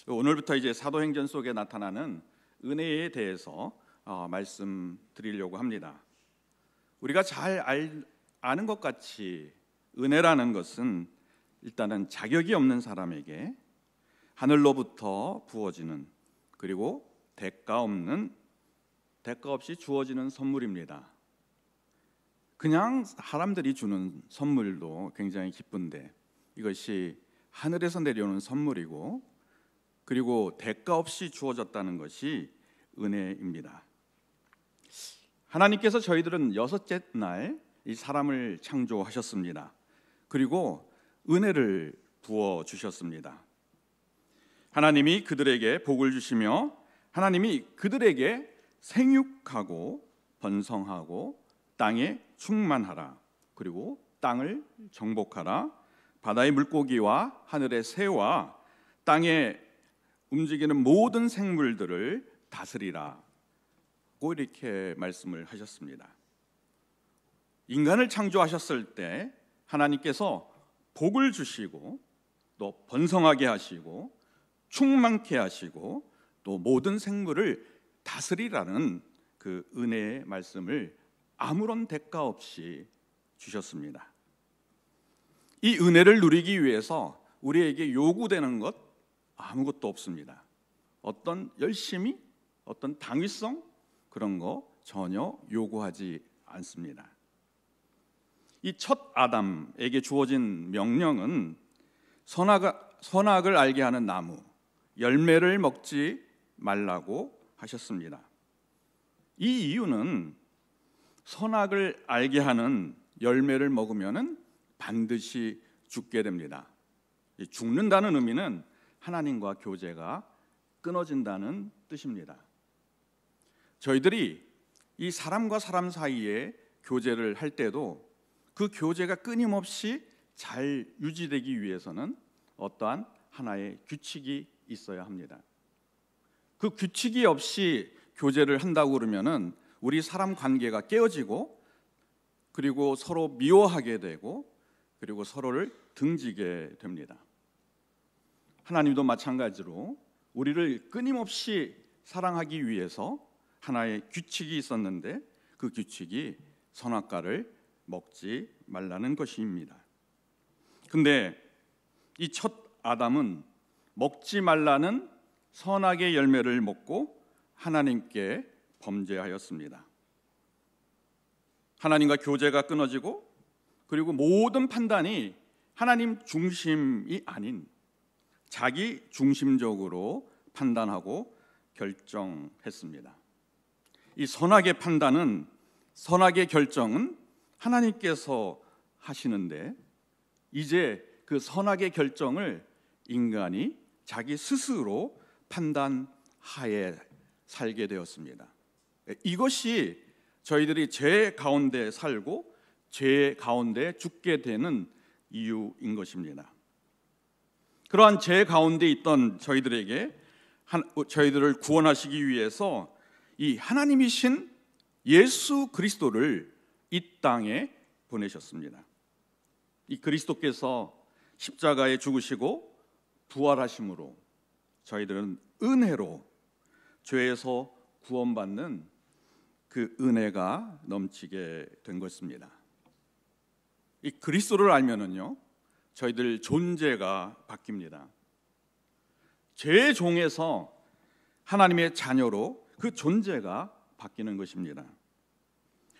오늘부터 이제 사도행전 속에 나타나는 은혜에 대해서 말씀드리려고 합니다. 우리가 잘 아는 것 같이 은혜라는 것은 일단은 자격이 없는 사람에게 하늘로부터 부어지는, 그리고 대가 없이 주어지는 선물입니다. 그냥 사람들이 주는 선물도 굉장히 기쁜데 이것이 하늘에서 내려오는 선물이고, 그리고 대가 없이 주어졌다는 것이 은혜입니다. 하나님께서 저희들은 여섯째 날 이 사람을 창조하셨습니다. 그리고 은혜를 부어 주셨습니다. 하나님이 그들에게 복을 주시며 하나님이 그들에게 생육하고 번성하고 땅에 충만하라, 그리고 땅을 정복하라, 바다의 물고기와 하늘의 새와 땅에 움직이는 모든 생물들을 다스리라 고 이렇게 말씀을 하셨습니다. 인간을 창조하셨을 때 하나님께서 복을 주시고 또 번성하게 하시고 충만케 하시고 또 모든 생물을 다스리라는 그 은혜의 말씀을 아무런 대가 없이 주셨습니다. 이 은혜를 누리기 위해서 우리에게 요구되는 것 아무것도 없습니다. 어떤 열심히, 어떤 당위성 그런 거 전혀 요구하지 않습니다. 이 첫 아담에게 주어진 명령은 선악을 알게 하는 나무 열매를 먹지 말라고 하셨습니다. 이 이유는 선악을 알게 하는 열매를 먹으면 반드시 죽게 됩니다. 죽는다는 의미는 하나님과 교제가 끊어진다는 뜻입니다. 저희들이 이 사람과 사람 사이에 교제를 할 때도 그 교제가 끊임없이 잘 유지되기 위해서는 어떠한 하나의 규칙이 있어야 합니다. 그 규칙이 없이 교제를 한다고 그러면은 우리 사람 관계가 깨어지고, 그리고 서로 미워하게 되고, 그리고 서로를 등지게 됩니다. 하나님도 마찬가지로 우리를 끊임없이 사랑하기 위해서 하나의 규칙이 있었는데 그 규칙이 선악과를 먹지 말라는 것입니다. 근데 이 첫 아담은 먹지 말라는 선악의 열매를 먹고 하나님께 범죄하였습니다. 하나님과 교제가 끊어지고, 그리고 모든 판단이 하나님 중심이 아닌 자기 중심적으로 판단하고 결정했습니다. 이 선악의 판단은, 선악의 결정은 하나님께서 하시는데 이제 그 선악의 결정을 인간이 자기 스스로 판단하에 살게 되었습니다. 이것이 저희들이 죄 가운데 살고 죄 가운데 죽게 되는 이유인 것입니다. 그러한 죄 가운데 있던 저희들에게 저희들을 구원하시기 위해서 이 하나님이신 예수 그리스도를 이 땅에 보내셨습니다. 이 그리스도께서 십자가에 죽으시고 부활하심으로 저희들은 은혜로 죄에서 구원받는 그 은혜가 넘치게 된 것입니다. 이 그리스도를 알면은요, 저희들 존재가 바뀝니다. 죄의 종에서 하나님의 자녀로 그 존재가 바뀌는 것입니다.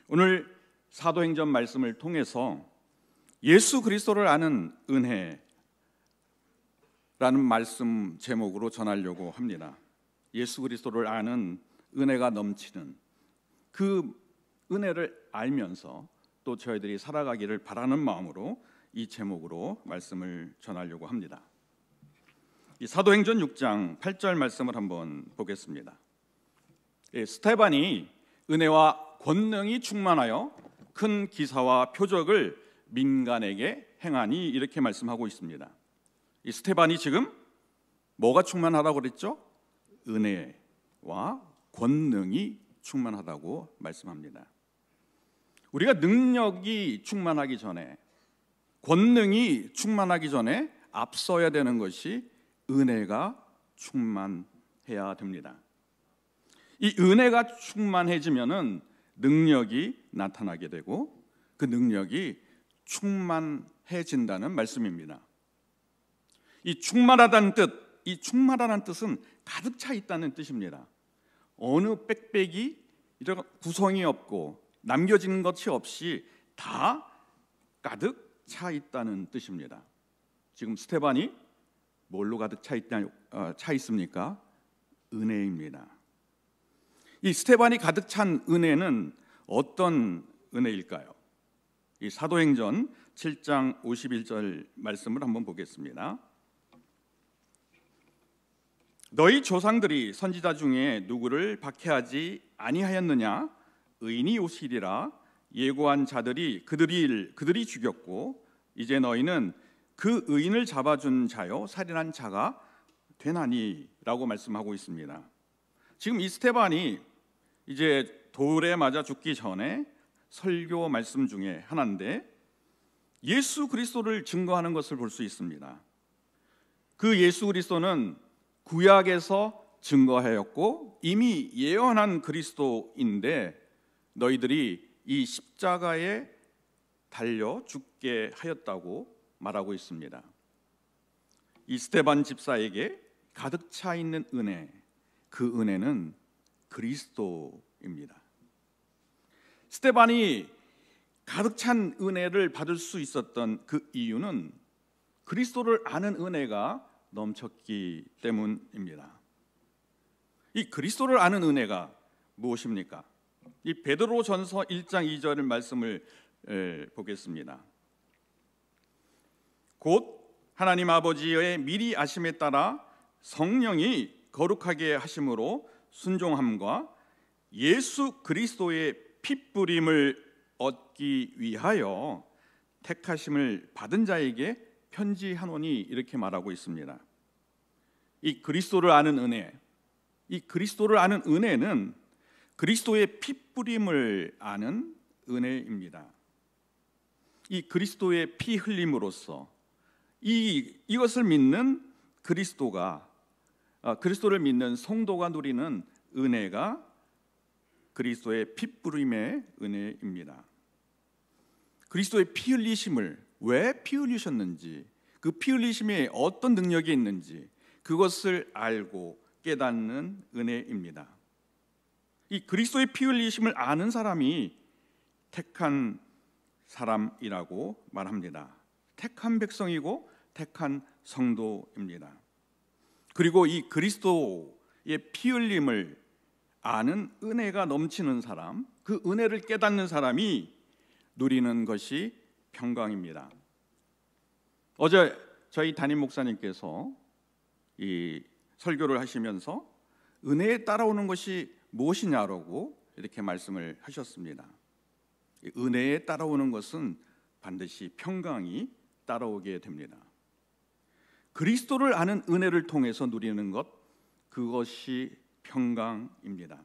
오늘 사도행전 말씀을 통해서 예수 그리스도를 아는 은혜라는 말씀 제목으로 전하려고 합니다. 예수 그리스도를 아는 은혜가 넘치는 그 은혜를 알면서 또 저희들이 살아가기를 바라는 마음으로 이 제목으로 말씀을 전하려고 합니다. 이 사도행전 6장 8절 말씀을 한번 보겠습니다. 스데반이 은혜와 권능이 충만하여 큰 기사와 표적을 민간에게 행하니, 이렇게 말씀하고 있습니다. 이 스데반이 지금 뭐가 충만하다고 그랬죠? 은혜와 권능이 충만하다고 말씀합니다. 우리가 능력이 충만하기 전에, 권능이 충만하기 전에 앞서야 되는 것이 은혜가 충만해야 됩니다. 이 은혜가 충만해지면은 능력이 나타나게 되고 그 능력이 충만해진다는 말씀입니다. 이 충만하다는 뜻은 가득 차 있다는 뜻입니다. 어느 빽빽이 이런 구성이 없고 남겨진 것이 없이 다 가득 차 있다는 뜻입니다. 지금 스테반이 뭘로 가득 차 있습니까? 은혜입니다. 이 스테반이 가득 찬 은혜는 어떤 은혜일까요? 이 사도행전 7장 51절 말씀을 한번 보겠습니다. 너희 조상들이 선지자 중에 누구를 박해하지 아니하였느냐? 의인이 오시리라 예고한 자들이 그들이 죽였고 이제 너희는 그 의인을 잡아준 자요 살인한 자가 되나니라고 말씀하고 있습니다. 지금 이 스테반이 이제 돌에 맞아 죽기 전에 설교 말씀 중에 하나인데 예수 그리스도를 증거하는 것을 볼 수 있습니다. 그 예수 그리스도는 구약에서 증거하였고 이미 예언한 그리스도인데 너희들이 이 십자가에 달려 죽게 하였다고 말하고 있습니다. 이 스테반 집사에게 가득 차 있는 은혜, 그 은혜는 그리스도입니다. 스테반이 가득 찬 은혜를 받을 수 있었던 그 이유는 그리스도를 아는 은혜가 넘쳤기 때문입니다. 이 그리스도를 아는 은혜가 무엇입니까? 이 베드로전서 1장 2절 말씀을 보겠습니다. 곧 하나님 아버지의 미리 아심에 따라 성령이 거룩하게 하심으로 순종함과 예수 그리스도의 핏부림을 얻기 위하여 택하심을 받은 자에게 편지하노니 이렇게 말하고 있습니다. 이 그리스도를 아는 은혜, 이 그리스도를 아는 은혜는 그리스도의 핏부림을 아는 은혜입니다. 이 그리스도의 피 흘림으로써 이것을 믿는 그리스도를 믿는 성도가 누리는 은혜가 그리스도의 핏부림의 은혜입니다. 그리스도의 피 흘리심을 왜 피 흘리셨는지, 그 피 흘리심에 어떤 능력이 있는지 그것을 알고 깨닫는 은혜입니다. 이 그리스도의 피 흘리심을 아는 사람이 택한 사람이라고 말합니다. 택한 백성이고 택한 성도입니다. 그리고 이 그리스도의 피 흘림을 아는 은혜가 넘치는 사람, 그 은혜를 깨닫는 사람이 누리는 것이 평강입니다. 어제 저희 담임 목사님께서 이 설교를 하시면서 은혜에 따라오는 것이 무엇이냐라고 이렇게 말씀을 하셨습니다. 은혜에 따라오는 것은 반드시 평강이 따라오게 됩니다. 그리스도를 아는 은혜를 통해서 누리는 것, 그것이 평강입니다.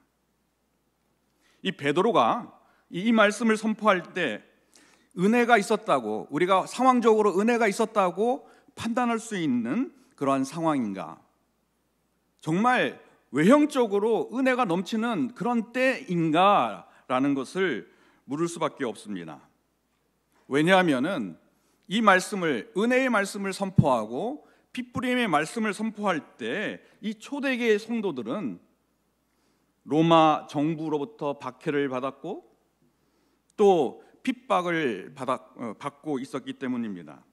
이 베드로가 이 말씀을 선포할 때 은혜가 있었다고, 우리가 상황적으로 은혜가 있었다고 판단할 수 있는 그러한 상황인가? 정말 외형적으로 은혜가 넘치는 그런 때인가라는 것을 물을 수밖에 없습니다. 왜냐하면은 이 말씀을, 은혜의 말씀을 선포하고 핏부림의 말씀을 선포할 때 이 초대교회 성도들은 로마 정부로부터 박해를 받았고 또 핍박을 받고 있었기 때문입니다.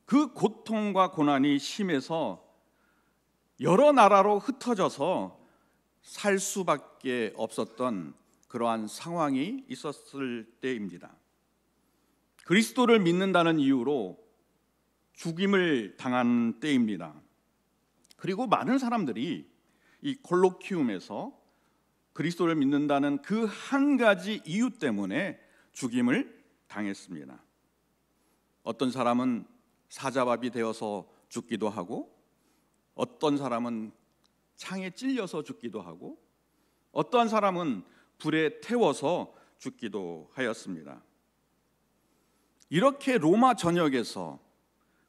그 고통과 고난이 심해서 여러 나라로 흩어져서 살 수밖에 없었던 그러한 상황이 있었을 때입니다. 그리스도를 믿는다는 이유로 죽임을 당한 때입니다. 그리고 많은 사람들이 이 콜로키움에서 그리스도를 믿는다는 그 한 가지 이유 때문에 죽임을 당했습니다. 어떤 사람은 사자밥이 되어서 죽기도 하고, 어떤 사람은 창에 찔려서 죽기도 하고, 어떠한 사람은 불에 태워서 죽기도 하였습니다. 이렇게 로마 전역에서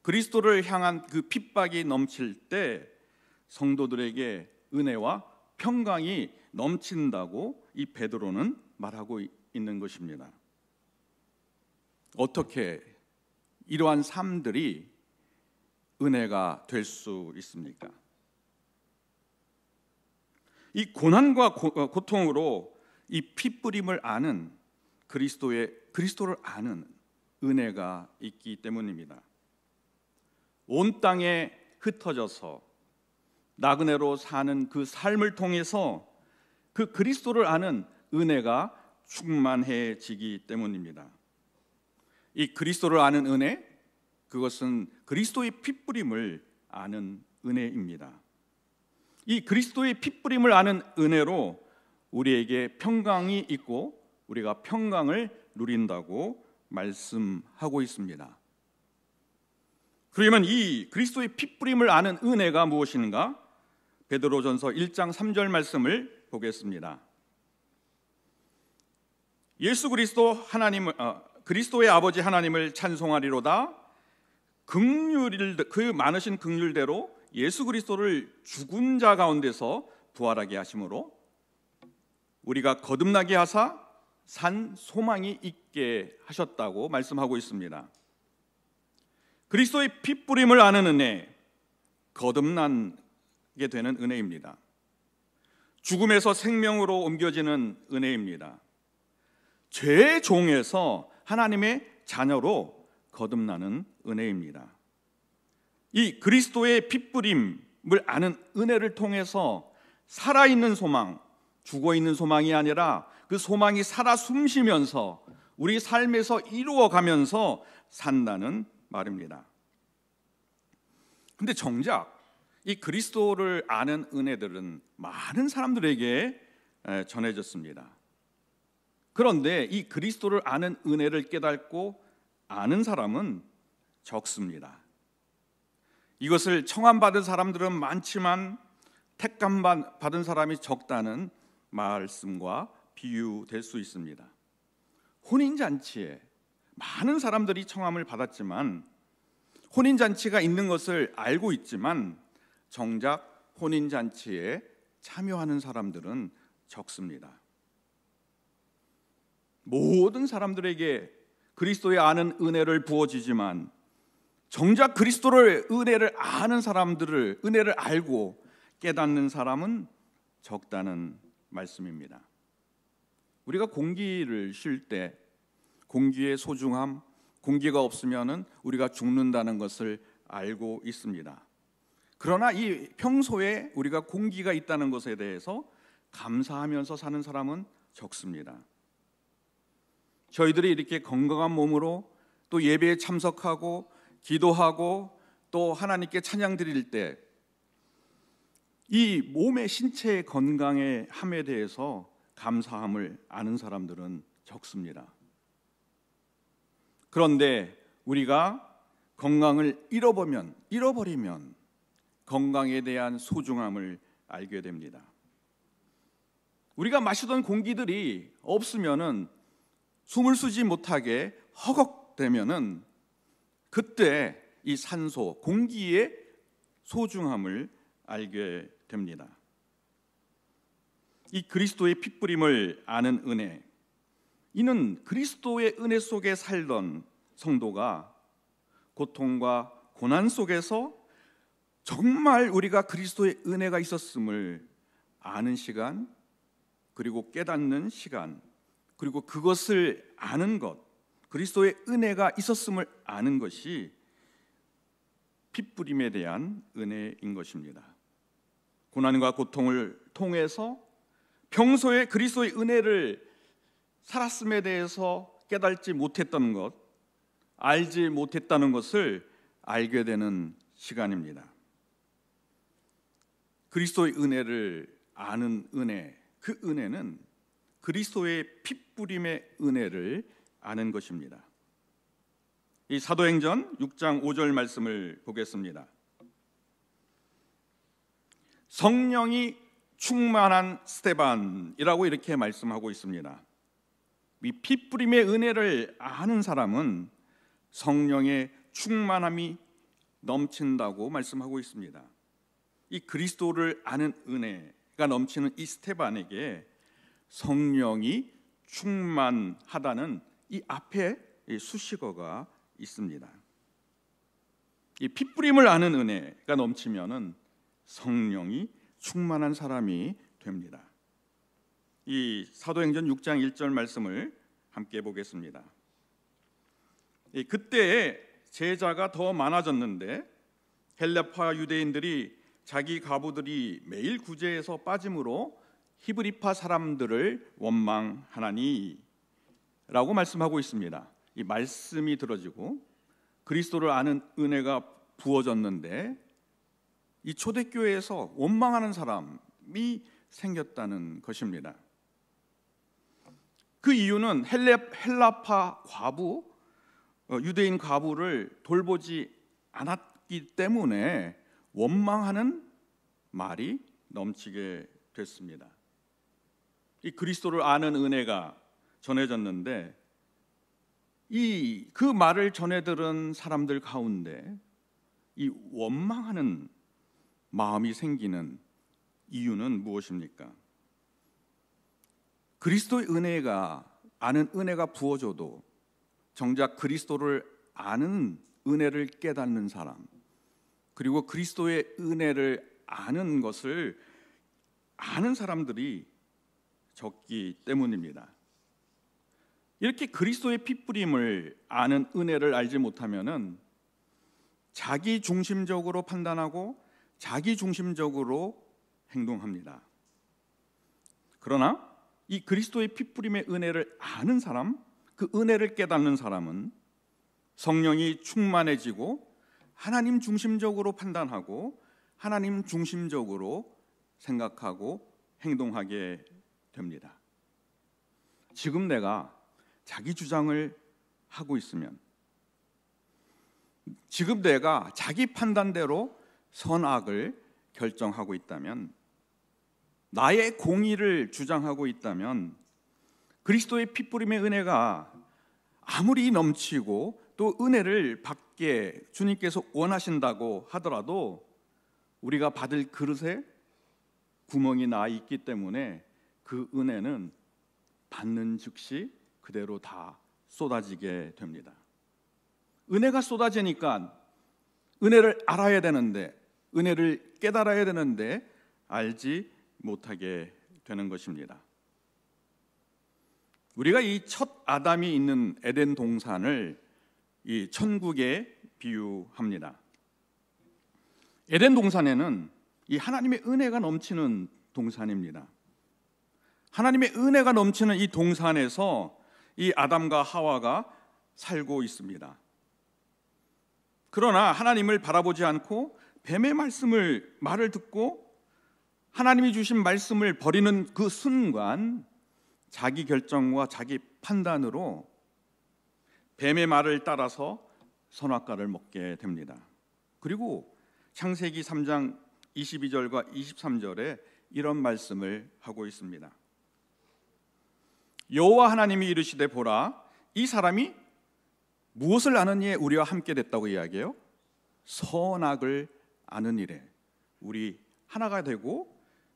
그리스도를 향한 그 핍박이 넘칠 때 성도들에게 은혜와 평강이 넘친다고 이 베드로는 말하고 있는 것입니다. 어떻게 이러한 삶들이 은혜가 될 수 있습니까? 이 고난과 고통으로 이 피뿌림을 아는 그리스도를 아는 은혜가 있기 때문입니다. 온 땅에 흩어져서 나그네로 사는 그 삶을 통해서 그 그리스도를 아는 은혜가 충만해지기 때문입니다. 이 그리스도를 아는 은혜, 그것은 그리스도의 피뿌림을 아는 은혜입니다. 이 그리스도의 피뿌림을 아는 은혜로 우리에게 평강이 있고 우리가 평강을 누린다고 말씀하고 있습니다. 그러면 이 그리스도의 피뿌림을 아는 은혜가 무엇인가? 베드로전서 1장 3절 말씀을 보겠습니다. 예수 그리스도 그리스도의 아버지 하나님을 찬송하리로다. 그 많으신 긍휼대로 예수 그리스도를 죽은 자 가운데서 부활하게 하심으로 우리가 거듭나게 하사 산 소망이 있게 하셨다고 말씀하고 있습니다. 그리스도의 피뿌림을 아는 은혜, 거듭나게 되는 은혜입니다. 죽음에서 생명으로 옮겨지는 은혜입니다. 죄의 종에서 하나님의 자녀로 거듭나는 은혜입니다. 이 그리스도의 피뿌림을 아는 은혜를 통해서 살아있는 소망, 죽어있는 소망이 아니라 그 소망이 살아 숨쉬면서 우리 삶에서 이루어가면서 산다는 말입니다. 근데 정작 이 그리스도를 아는 은혜들은 많은 사람들에게 전해졌습니다. 그런데 이 그리스도를 아는 은혜를 깨닫고 아는 사람은 적습니다. 이것을 청함받은 사람들은 많지만 택감 받은 사람이 적다는 말씀과 비유될 수 있습니다. 혼인잔치에 많은 사람들이 청함을 받았지만 혼인잔치가 있는 것을 알고 있지만 정작 혼인잔치에 참여하는 사람들은 적습니다. 모든 사람들에게 그리스도의 아는 은혜를 부어지지만 정작 그리스도를 은혜를 아는 사람들을 은혜를 알고 깨닫는 사람은 적다는 말씀입니다. 우리가 공기를 쉴 때 공기의 소중함, 공기가 없으면은 우리가 죽는다는 것을 알고 있습니다. 그러나 이 평소에 우리가 공기가 있다는 것에 대해서 감사하면서 사는 사람은 적습니다. 저희들이 이렇게 건강한 몸으로 또 예배에 참석하고 기도하고 또 하나님께 찬양 드릴 때 이 몸의 신체의 건강의 함에 대해서 감사함을 아는 사람들은 적습니다. 그런데 우리가 건강을 잃어버리면 건강에 대한 소중함을 알게 됩니다. 우리가 마시던 공기들이 없으면은 숨을 쉬지 못하게 허걱대면은 그때 이 산소, 공기의 소중함을 알게 됩니다. 이 그리스도의 피뿌림을 아는 은혜, 이는 그리스도의 은혜 속에 살던 성도가 고통과 고난 속에서 정말 우리가 그리스도의 은혜가 있었음을 아는 시간, 그리고 깨닫는 시간, 그리고 그것을 아는 것, 그리스도의 은혜가 있었음을 아는 것이 피뿌림에 대한 은혜인 것입니다. 고난과 고통을 통해서 평소에 그리스도의 은혜를 살았음에 대해서 깨닫지 못했던 것, 알지 못했다는 것을 알게 되는 시간입니다. 그리스도의 은혜를 아는 은혜, 그 은혜는 그리스도의 피뿌림의 은혜를 아는 것입니다. 이 사도행전 6장 5절 말씀을 보겠습니다. 성령이 충만한 스데반이라고 이렇게 말씀하고 있습니다. 이 피뿌림의 은혜를 아는 사람은 성령의 충만함이 넘친다고 말씀하고 있습니다. 이 그리스도를 아는 은혜가 넘치는 이 스데반에게 성령이 충만하다는 이 앞에 수식어가 있습니다. 이 핏부림을 아는 은혜가 넘치면은 성령이 충만한 사람이 됩니다. 이 사도행전 6장 1절 말씀을 함께 보겠습니다. 그때 제자가 더 많아졌는데 헬라파 유대인들이 자기 과부들이 매일 구제에서 빠짐으로 히브리파 사람들을 원망하나니 라고 말씀하고 있습니다. 이 말씀이 들어지고 그리스도를 아는 은혜가 부어졌는데 이 초대교회에서 원망하는 사람이 생겼다는 것입니다. 그 이유는 헬라파 과부, 유대인 과부를 돌보지 않았기 때문에 원망하는 말이 넘치게 됐습니다. 이 그리스도를 아는 은혜가 전해졌는데 그 말을 전해 들은 사람들 가운데 이 원망하는 마음이 생기는 이유는 무엇입니까? 그리스도의 아는 은혜가 부어져도 정작 그리스도를 아는 은혜를 깨닫는 사람, 그리고 그리스도의 은혜를 아는 것을 아는 사람들이 적기 때문입니다. 이렇게 그리스도의 핏부림을 아는 은혜를 알지 못하면은 자기 중심적으로 판단하고 자기 중심적으로 행동합니다. 그러나 이 그리스도의 핏부림의 은혜를 아는 사람, 그 은혜를 깨닫는 사람은 성령이 충만해지고 하나님 중심적으로 판단하고 하나님 중심적으로 생각하고 행동하게 됩니다. 지금 내가 자기 주장을 하고 있으면, 지금 내가 자기 판단대로 선악을 결정하고 있다면, 나의 공의를 주장하고 있다면 그리스도의 핏부림의 은혜가 아무리 넘치고 또 은혜를 받게 주님께서 원하신다고 하더라도 우리가 받을 그릇에 구멍이 나 있기 때문에 그 은혜는 받는 즉시 그대로 다 쏟아지게 됩니다. 은혜가 쏟아지니까 은혜를 알아야 되는데, 은혜를 깨달아야 되는데 알지 못하게 되는 것입니다. 우리가 이 첫 아담이 있는 에덴 동산을 이 천국에 비유합니다. 에덴 동산에는 이 하나님의 은혜가 넘치는 동산입니다. 하나님의 은혜가 넘치는 이 동산에서 이 아담과 하와가 살고 있습니다. 그러나 하나님을 바라보지 않고 뱀의 말을 듣고 하나님이 주신 말씀을 버리는 그 순간 자기 결정과 자기 판단으로 뱀의 말을 따라서 선악과를 먹게 됩니다. 그리고 창세기 3장 22절과 23절에 이런 말씀을 하고 있습니다. 여호와 하나님이 이르시되 보라, 이 사람이 무엇을 아는 이에 우리와 함께 됐다고 이야기해요? 선악을 아는 일에 우리 하나가 되고,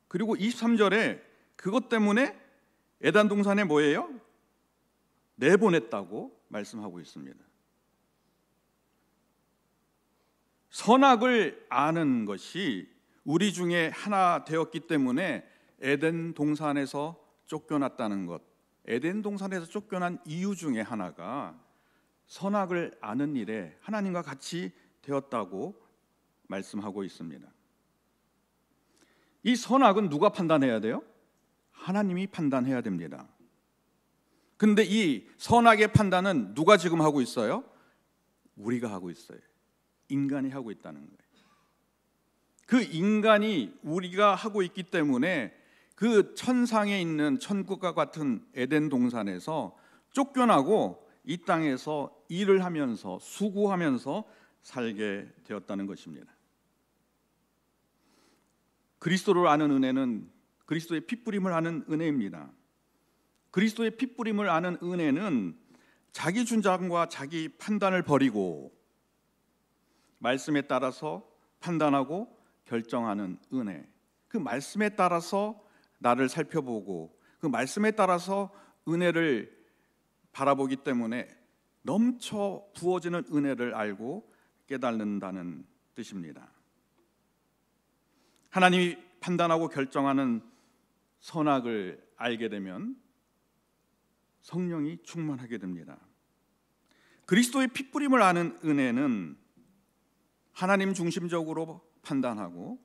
그리고 23절에 그것 때문에 에덴 동산에 뭐예요? 내보냈다고 말씀하고 있습니다. 선악을 아는 것이 우리 중에 하나 되었기 때문에 에덴 동산에서 쫓겨났다는 것, 에덴 동산에서 쫓겨난 이유 중에 하나가 선악을 아는 일에 하나님과 같이 되었다고 말씀하고 있습니다. 이 선악은 누가 판단해야 돼요? 하나님이 판단해야 됩니다. 근데 이 선악의 판단은 누가 지금 하고 있어요? 우리가 하고 있어요. 인간이 하고 있다는 거예요. 그 인간이 우리가 하고 있기 때문에 그 천상에 있는 천국과 같은 에덴 동산에서 쫓겨나고 이 땅에서 일을 하면서 수고하면서 살게 되었다는 것입니다. 그리스도를 아는 은혜는 그리스도의 핏부림을 아는 은혜입니다. 그리스도의 핏부림을 아는 은혜는 자기 주장과 자기 판단을 버리고 말씀에 따라서 판단하고 결정하는 은혜, 그 말씀에 따라서 나를 살펴보고 그 말씀에 따라서 은혜를 바라보기 때문에 넘쳐 부어지는 은혜를 알고 깨닫는다는 뜻입니다. 하나님이 판단하고 결정하는 선악을 알게 되면 성령이 충만하게 됩니다. 그리스도의 핏부림을 아는 은혜는 하나님 중심적으로 판단하고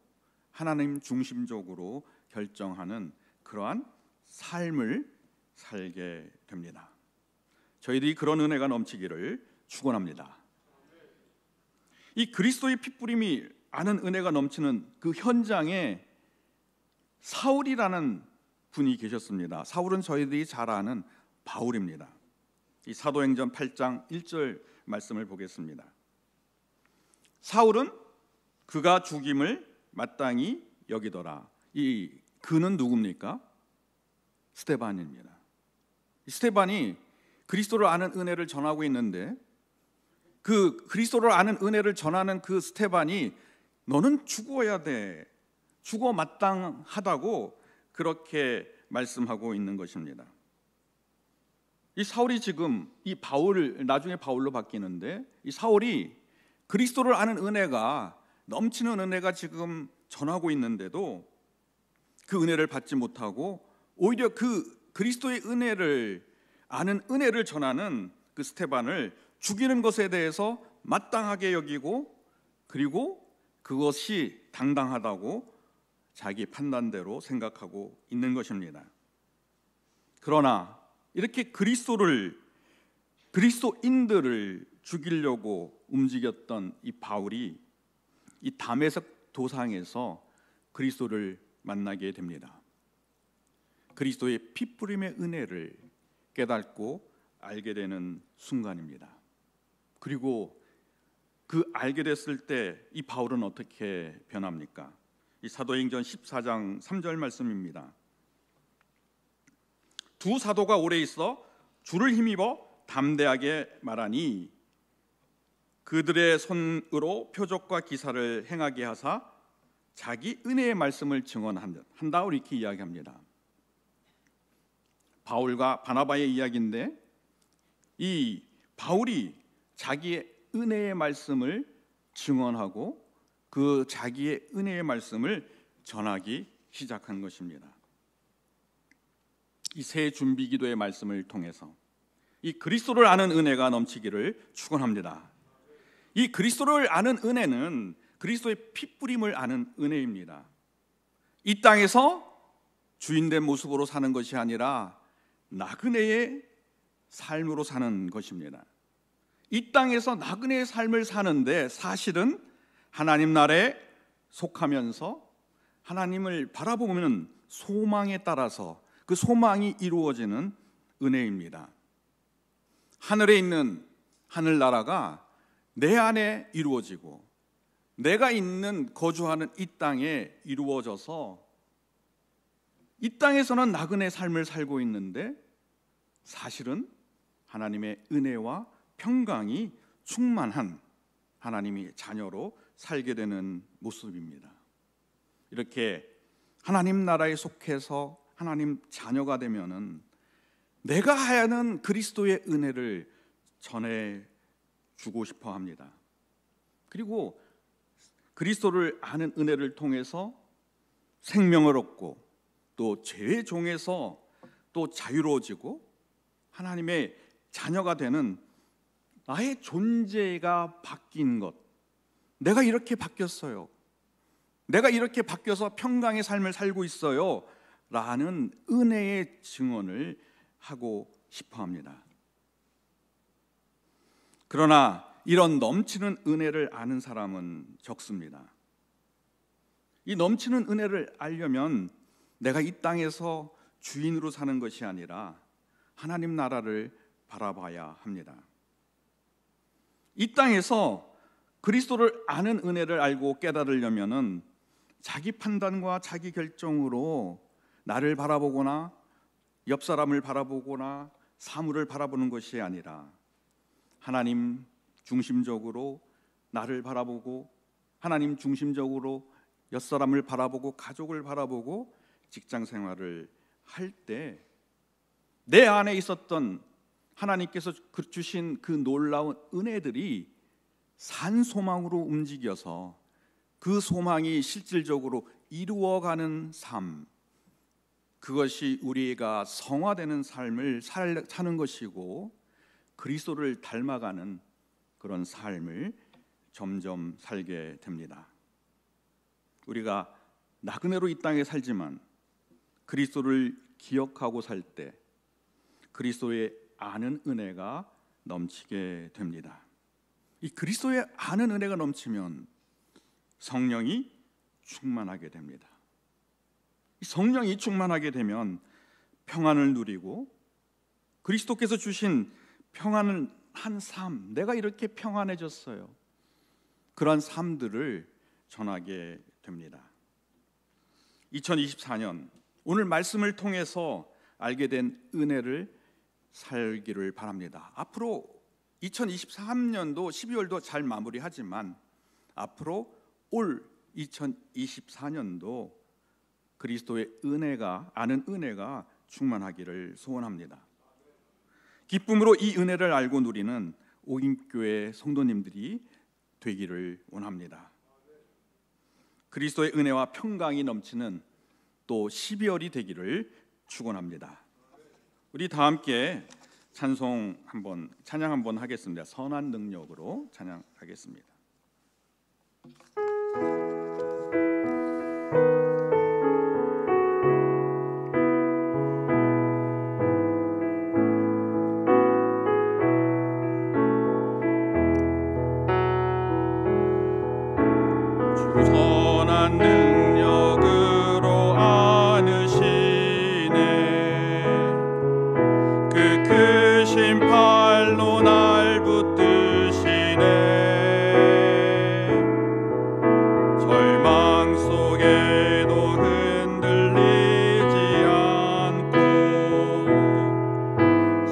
하나님 중심적으로 결정하는 그러한 삶을 살게 됩니다. 저희들이 그런 은혜가 넘치기를 축원합니다. 이 그리스도의 핏부림이 아는 은혜가 넘치는 그 현장에 사울이라는 분이 계셨습니다. 사울은 저희들이 잘 아는 바울입니다. 이 사도행전 8장 1절 말씀을 보겠습니다. 사울은 그가 죽임을 마땅히 여기더라. 이 그는 누굽니까? 스데반입니다. 스데반이 그리스도를 아는 은혜를 전하고 있는데 그 그리스도를 아는 은혜를 전하는 그 스데반이 너는 죽어야 돼, 죽어 마땅하다고 그렇게 말씀하고 있는 것입니다. 이 사울이 지금 이 바울을 나중에 바울로 바뀌는데 이 사울이 그리스도를 아는 은혜가 넘치는 은혜가 지금 전하고 있는데도 그 은혜를 받지 못하고 오히려 그 그리스도의 은혜를 아는 은혜를 전하는 그 스데반을 죽이는 것에 대해서 마땅하게 여기고 그리고 그것이 당당하다고 자기 판단대로 생각하고 있는 것입니다. 그러나 이렇게 그리스도인들을 죽이려고 움직였던 이 바울이 이 다메섹 도상에서 그리스도를 만나게 됩니다. 그리스도의 핏부림의 은혜를 깨닫고 알게 되는 순간입니다. 그리고 그 알게 됐을 때 이 바울은 어떻게 변합니까? 이 사도행전 14장 3절 말씀입니다. 두 사도가 오래 있어 주를 힘입어 담대하게 말하니 그들의 손으로 표적과 기사를 행하게 하사 자기 은혜의 말씀을 증언한다 이렇게 이야기합니다. 바울과 바나바의 이야기인데 이 바울이 자기의 은혜의 말씀을 증언하고 그 자기의 은혜의 말씀을 전하기 시작한 것입니다. 이 새 준비 기도의 말씀을 통해서 이 그리스도를 아는 은혜가 넘치기를 축원합니다. 이 그리스도를 아는 은혜는 그리스도의 핏부림을 아는 은혜입니다. 이 땅에서 주인된 모습으로 사는 것이 아니라 나그네의 삶으로 사는 것입니다. 이 땅에서 나그네의 삶을 사는데 사실은 하나님 나라에 속하면서 하나님을 바라보면 소망에 따라서 그 소망이 이루어지는 은혜입니다. 하늘에 있는 하늘나라가 내 안에 이루어지고 내가 거주하는 이 땅에 이루어져서 이 땅에서는 나그네 삶을 살고 있는데 사실은 하나님의 은혜와 평강이 충만한 하나님의 자녀로 살게 되는 모습입니다. 이렇게 하나님 나라에 속해서 하나님 자녀가 되면은 내가 하는 그리스도의 은혜를 전해 주고 싶어 합니다. 그리고 그리스도를 아는 은혜를 통해서 생명을 얻고 또 죄의 종에서 또 자유로워지고 하나님의 자녀가 되는 나의 존재가 바뀐 것, 내가 이렇게 바뀌었어요, 내가 이렇게 바뀌어서 평강의 삶을 살고 있어요 라는 은혜의 증언을 하고 싶어 합니다. 그러나 이런 넘치는 은혜를 아는 사람은 적습니다. 이 넘치는 은혜를 알려면 내가 이 땅에서 주인으로 사는 것이 아니라 하나님 나라를 바라봐야 합니다. 이 땅에서 그리스도를 아는 은혜를 알고 깨달으려면은 자기 판단과 자기 결정으로 나를 바라보거나 옆 사람을 바라보거나 사물을 바라보는 것이 아니라 하나님 중심적으로 나를 바라보고 하나님 중심적으로 옆사람을 바라보고 가족을 바라보고 직장 생활을 할 때 내 안에 있었던 하나님께서 주신 그 놀라운 은혜들이 산 소망으로 움직여서 그 소망이 실질적으로 이루어가는 삶, 그것이 우리가 성화되는 삶을 사는 것이고 그리스도를 닮아가는 그런 삶을 점점 살게 됩니다. 우리가 나그네로 이 땅에 살지만 그리스도를 기억하고 살 때 그리스도의 아는 은혜가 넘치게 됩니다. 이 그리스도의 아는 은혜가 넘치면 성령이 충만하게 됩니다. 이 성령이 충만하게 되면 평안을 누리고 그리스도께서 주신 평안을 한 삶, 내가 이렇게 평안해졌어요, 그러한 삶들을 전하게 됩니다. 2024년 오늘 말씀을 통해서 알게 된 은혜를 살기를 바랍니다. 앞으로 2023년도 12월도 잘 마무리하지만 앞으로 올 2024년도 그리스도의 은혜가, 아는 은혜가 충만하기를 소원합니다. 기쁨으로 이 은혜를 알고 누리는 오임교회 성도님들이 되기를 원합니다. 그리스도의 은혜와 평강이 넘치는 또 12월이 되기를 축원합니다. 우리 다 함께 찬양 한번 하겠습니다. 선한 능력으로 찬양하겠습니다. 주 선한 능력으로 안으시네, 그 크신 팔로 날 붙드시네, 절망 속에도 흔들리지 않고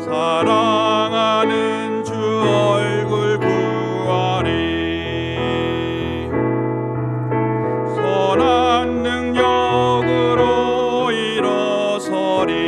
사랑하는 주 얼굴 구하리. 선한 능력으로 일어서리.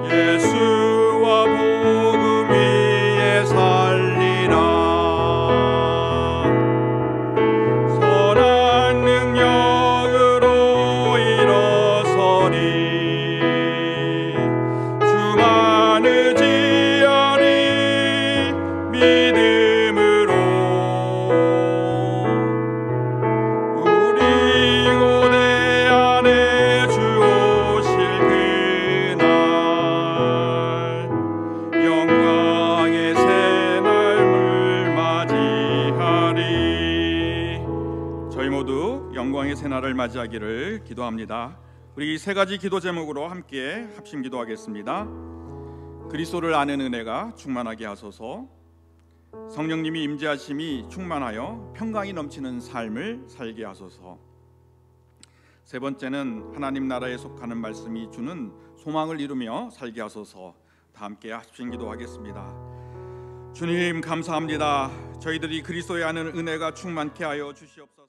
예수와 복음 위에 살 새날을 맞이하기를 기도합니다. 우리 세 가지 기도 제목으로 함께 합심 기도하겠습니다. 그리스도를 아는 은혜가 충만하게 하소서. 성령님이 임재하심이 충만하여 평강이 넘치는 삶을 살게 하소서. 세 번째는 하나님 나라에 속하는 말씀이 주는 소망을 이루며 살게 하소서. 다 함께 합심 기도하겠습니다. 주님 감사합니다. 저희들이 그리스도에 아는 은혜가 충만케 하여 주시옵소서.